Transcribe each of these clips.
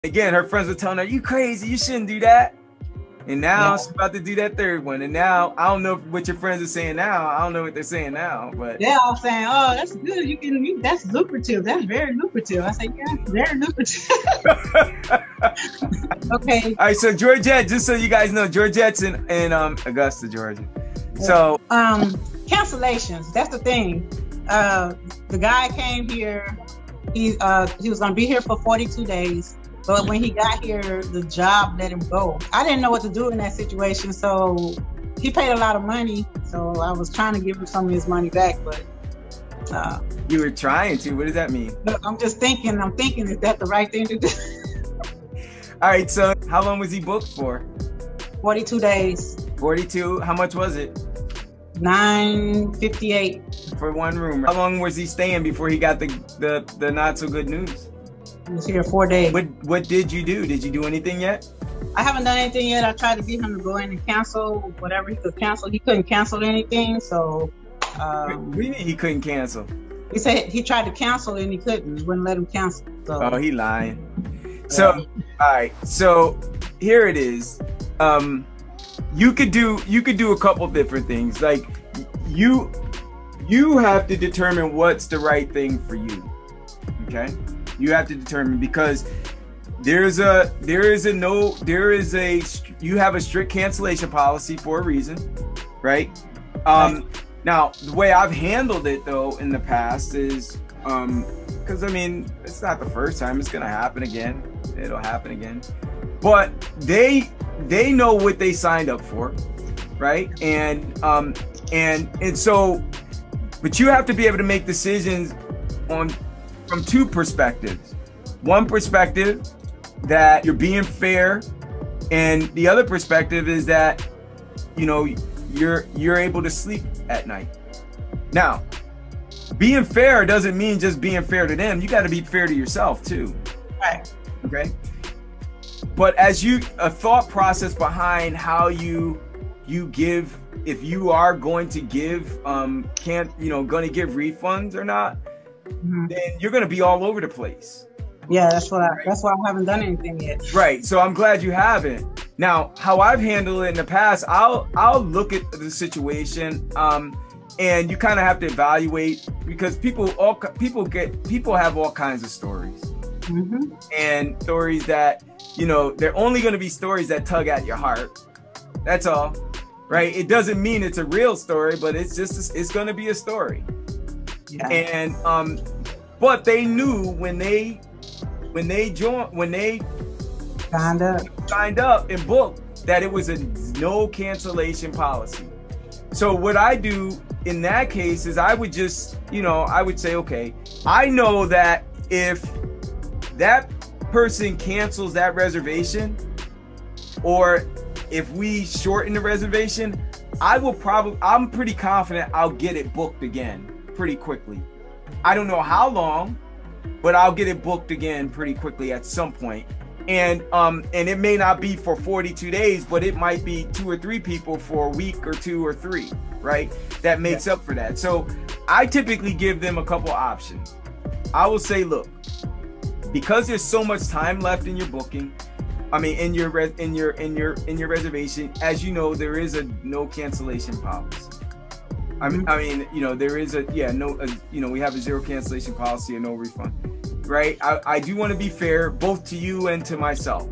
Again, her friends were telling her, "You crazy, you shouldn't do that." And now she's about to do that third one. And now I don't know what your friends are saying now. I don't know what they're saying now, but they're all saying, "Oh, that's good. That's lucrative. That's very lucrative." I said, "Yeah, very lucrative." Okay. All right. So Georgette, just so you guys know, Georgette's in Augusta, Georgia. So cancellations. That's the thing. The guy came here. He was going to be here for 42 days. But when he got here, the job let him go. I didn't know what to do in that situation, so he paid a lot of money. So I was trying to give him some of his money back, but you were trying to. What does that mean? I'm just thinking. I'm thinking, is that the right thing to do? All right. So how long was he booked for? 42 days. 42. How much was it? $958 for one room. How long was he staying before he got the not so good news? He was here 4 days. What did you do? Did you do anything yet? I haven't done anything yet. I tried to get him to go in and cancel whatever he could cancel. He couldn't cancel anything, so. What do you mean he couldn't cancel? He said he tried to cancel and he couldn't. He wouldn't let him cancel. So. Oh, he lying. So, all right. So here it is. You could do a couple different things. Like you have to determine what's the right thing for you. Okay. You have to determine, because you have a strict cancellation policy for a reason, right? Now the way I've handled it though in the past is, because I mean, it's not the first time, it's gonna happen again. It'll happen again. But they know what they signed up for, right? And so, but you have to be able to make decisions from two perspectives. One perspective that you're being fair, and the other perspective is that, you know, you're able to sleep at night. Now, being fair doesn't mean just being fair to them. You got to be fair to yourself too. Right. Okay. But a thought process behind how you give, if you are going to give, going to give refunds or not, then you're going to be all over the place. Yeah, that's why I haven't done anything yet. Right. So I'm glad you haven't. Now, how I've handled it in the past, I'll look at the situation, and you kind of have to evaluate, because people have all kinds of stories, and stories that, you know, they're only going to be stories that tug at your heart. That's all. Right. It doesn't mean it's a real story, but it's going to be a story. Yeah. And but they knew when they signed up and booked that it was a no cancellation policy. So what I do in that case is I would just, I would say, okay, I know that if that person cancels that reservation, or if we shorten the reservation, I'm pretty confident I'll get it booked again pretty quickly. I don't know how long, but I'll get it booked again pretty quickly at some point. And it may not be for 42 days, but it might be 2 or 3 people for a week or 2 or 3, right? That makes up for that. So I typically give them a couple options. I will say, look, because there's so much time left in your booking, I mean, in your reservation, as you know, there is a no cancellation policy. I mean, there is we have a 0 cancellation policy and no refund, right? I do want to be fair both to you and to myself.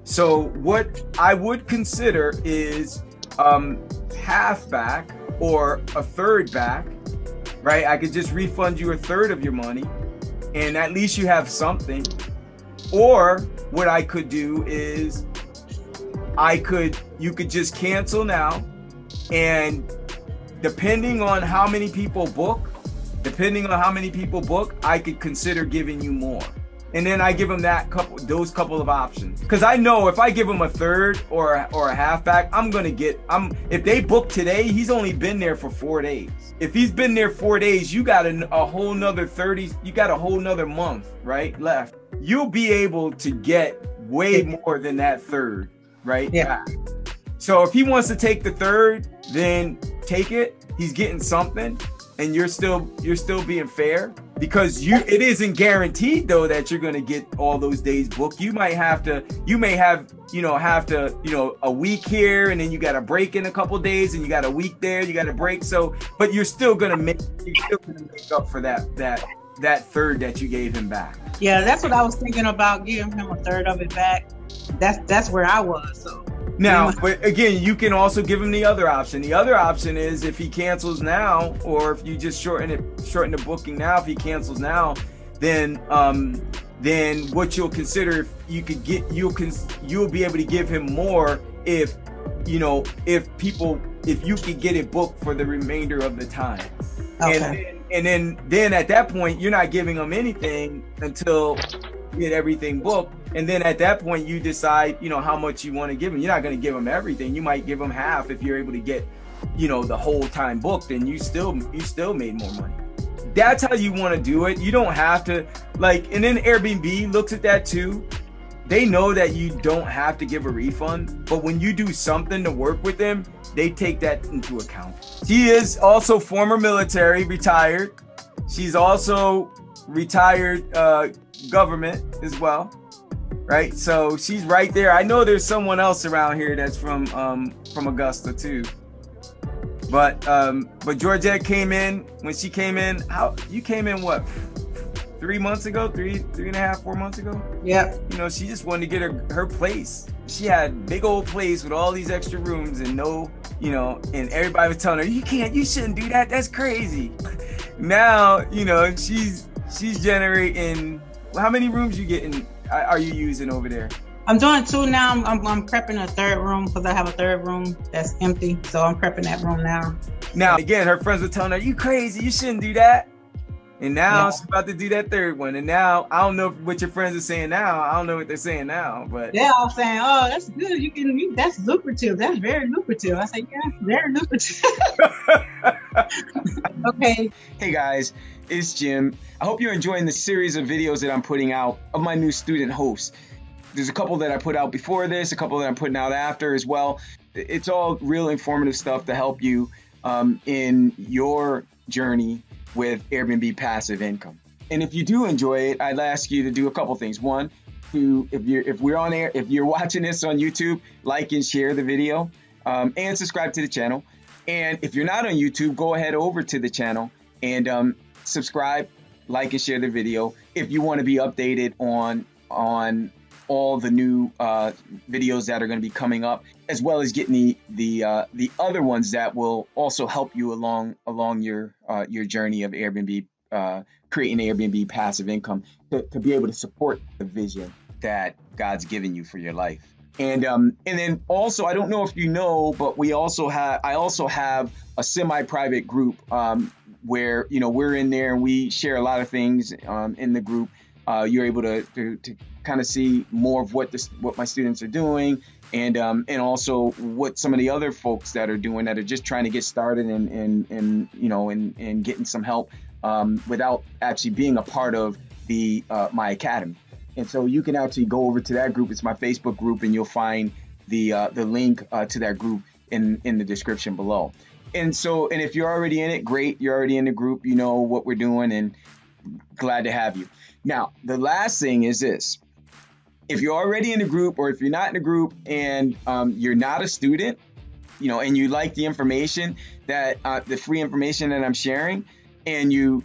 So what I would consider is half back or a third back, right? I could just refund you a third of your money, and at least you have something. Or what I could do is you could just cancel now, and depending on how many people book, I could consider giving you more. And then I give them those couple of options. Because I know if I give them a third or a half back, if they book today, he's only been there for 4 days. If he's been there 4 days, you got a whole nother 30, you got a whole nother month, right, left. You'll be able to get way more than that third, right? Yeah. So if he wants to take the third, then take it. He's getting something. and you're still being fair, because it isn't guaranteed though that you're going to get all those days booked. You may have a week here, and then you got a break in a couple days, and you got a week there, you got a break. So, but you're still going to make up for that third that you gave him back. Yeah, that's what I was thinking about, giving him a third of it back. That's where I was. So now, but again, you can also give him the other option. The other option is if he cancels now, or if you just shorten the booking now. If he cancels now, then what you'll consider, you'll be able to give him more if you could get it booked for the remainder of the time. Okay. And then at that point, you're not giving him anything until you get everything booked. And then at that point, you decide, how much you want to give him. You're not going to give him everything. You might give him half if you're able to get, the whole time booked, and you still made more money. That's how you want to do it. You don't have to, and then Airbnb looks at that too. They know that you don't have to give a refund, but when you do something to work with them, they take that into account. She is also former military, retired. She's also retired government as well, right? So she's right there. I know there's someone else around here that's from Augusta too. But Georgette came in. When she came in, you came in what? 3 months ago, 4 months ago. Yeah. She just wanted to get her place. She had a big old place with all these extra rooms and and everybody was telling her, you shouldn't do that. That's crazy. Now, she's generating. How many rooms are you using over there? I'm doing 2 now. I'm prepping a third room because I have a third room that's empty. So I'm prepping that room now. Now, again, her friends were telling her, you crazy. You shouldn't do that. And now she's about to do that third one. And now, I don't know what your friends are saying now. I don't know what they're saying now, but they're all saying, "Oh, that's good. That's lucrative. That's very lucrative." I say, "Yeah, very lucrative." Okay. Hey guys, it's Jim. I hope you're enjoying the series of videos that I'm putting out of my new student hosts. There's a couple that I put out before this, a couple that I'm putting out after as well. It's all real informative stuff to help you in your journey with Airbnb passive income. And if you do enjoy it, I'd ask you to do a couple things. One, if you're watching this on YouTube, like and share the video, and subscribe to the channel. And if you're not on YouTube, go ahead over to the channel and subscribe, like and share the video if you want to be updated on all the new videos that are going to be coming up, as well as getting the other ones that will also help you along your journey of Airbnb, creating Airbnb passive income to be able to support the vision that God's given you for your life. And then also, I don't know if you know, but I also have a semi-private group where we're in there and we share a lot of things in the group. You're able to kind of see more of what my students are doing, and also what some of the other folks that are doing that are just trying to get started and getting some help without actually being a part of my academy. And so you can actually go over to that group. It's my Facebook group, and you'll find the link to that group in the description below. And if you're already in it, great. You're already in the group. You know what we're doing, and glad to have you. Now, the last thing is this. If you're already in the group, or if you're not in the group and you're not a student, and you like the information that the free information that I'm sharing, and you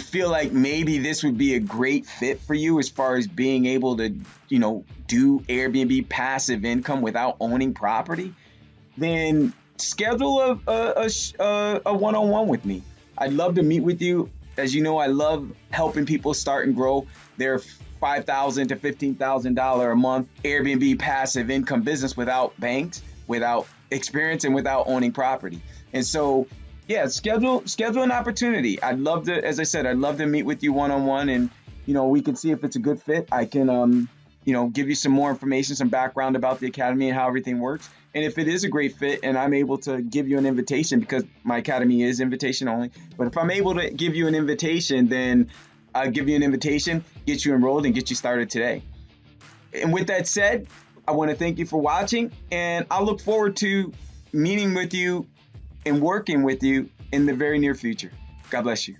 feel like maybe this would be a great fit for you as far as being able to, do Airbnb passive income without owning property, then schedule a one-on-one with me. I'd love to meet with you. As you know, I love helping people start and grow their $5,000 to $15,000 a month Airbnb passive income business without banks, without experience, and without owning property. And so, yeah, schedule an opportunity. I'd love to, as I said, I'd love to meet with you one-on-one, and we can see if it's a good fit. I can give you some more information, some background about the academy and how everything works. And if it is a great fit and I'm able to give you an invitation, because my academy is invitation only, but if I'm able to give you an invitation, then I'll give you an invitation, get you enrolled, and get you started today. And with that said, I want to thank you for watching, and I look forward to meeting with you and working with you in the very near future. God bless you.